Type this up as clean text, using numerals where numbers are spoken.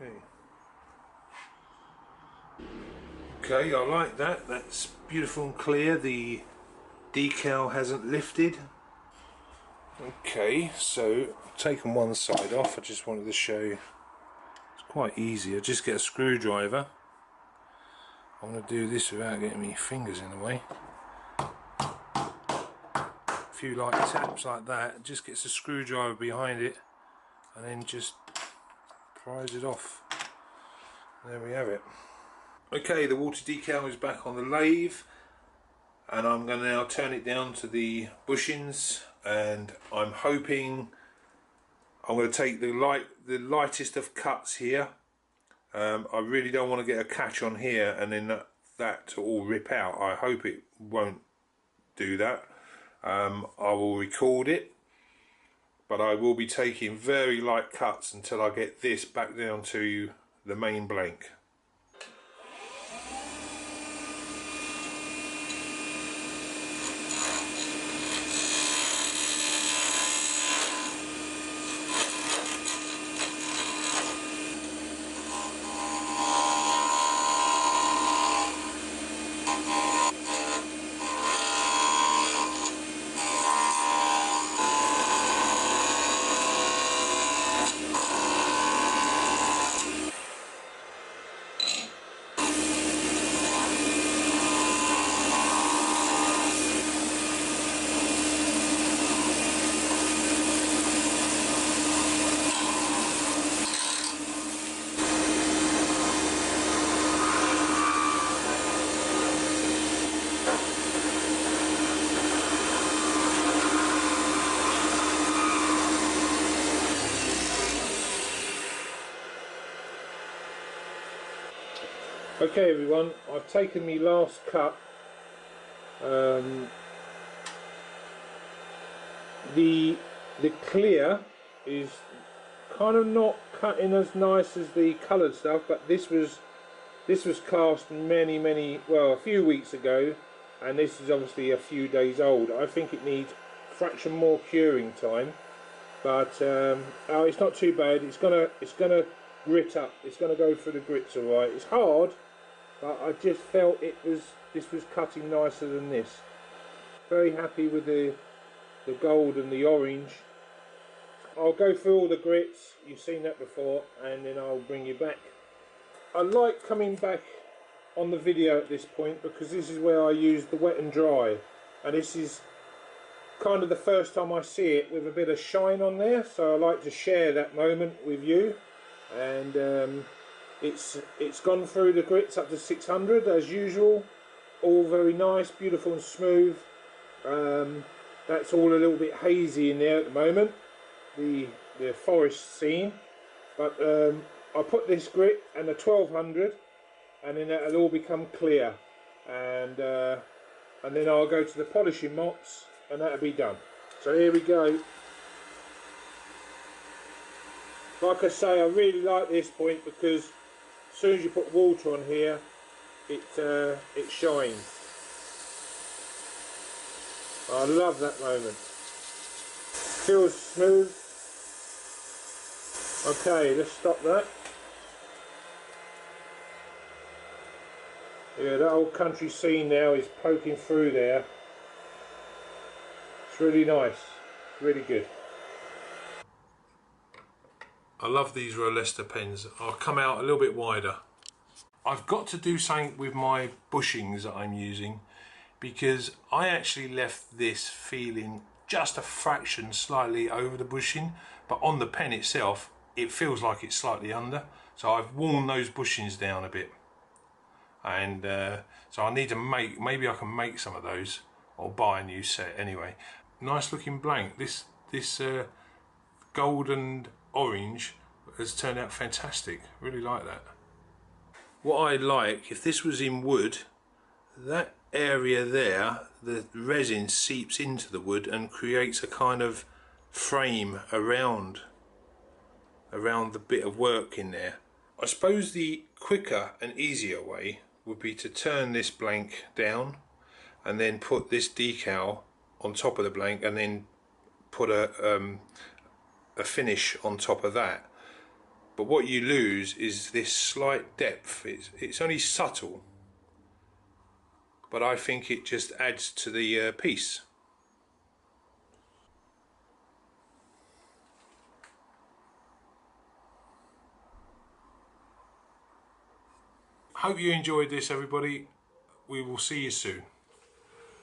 Okay. Okay, I like that. That's beautiful and clear. The decal hasn't lifted. Okay, so I've taken one side off. I just wanted to show you. It's quite easy. I just get a screwdriver. I'm going to do this without getting my fingers in the way. A few light taps like that. Just gets a screwdriver behind it and then just prise it off. There we have it. Okay, the water decal is back on the lathe, and I'm going to now turn it down to the bushings, and I'm hoping I'm going to take the lightest of cuts here. I really don't want to get a catch on here and then that to all rip out. I hope it won't do that. I will record it, but I will be taking very light cuts until I get this back down to the main blank. Okay everyone, I've taken my last cut. The clear is kind of not cutting as nice as the coloured stuff, but this was cast well, a few weeks ago, and this is obviously a few days old. I think it needs a fraction more curing time, but oh, it's not too bad. It's gonna grit up. It's gonna go through the grits all right. It's hard, but I just felt this was cutting nicer than this. Very happy with the gold and the orange. I'll go through all the grits, you've seen that before, and then I'll bring you back. I like coming back on the video at this point because this is where I use the wet and dry, and this is kind of the first time I see it with a bit of shine on there, so I like to share that moment with you. And it's gone through the grits up to 600 as usual, all very nice, beautiful and smooth. That's all a little bit hazy in there at the moment, the forest scene, but I put this grit and the 1200, and then that'll all become clear, and then I'll go to the polishing mops and that'll be done. So here we go. Like I say, I really like this point because as soon as you put water on here, it shines. I love that moment. Feels smooth. Okay, let's stop that. Yeah, that old country scene now is poking through there. It's really nice, really good. I love these Rolesta pens. I'll come out a little bit wider. I've got to do something with my bushings that I'm using, because I actually left this feeling just a fraction slightly over the bushing, but on the pen itself it feels like it's slightly under, so I've worn those bushings down a bit, and so I need to maybe I can make some of those or buy a new set. Anyway, nice looking blank. This gold and orange has turned out fantastic. Really like that. What I like, if this was in wood, that area there, the resin seeps into the wood and creates a kind of frame around the bit of work in there. I suppose the quicker and easier way would be to turn this blank down and then put this decal on top of the blank, and then put a finish on top of that. but what you lose is this slight depth. It's only subtle, but I think it just adds to the piece. Hope you enjoyed this, everybody. We will see you soon.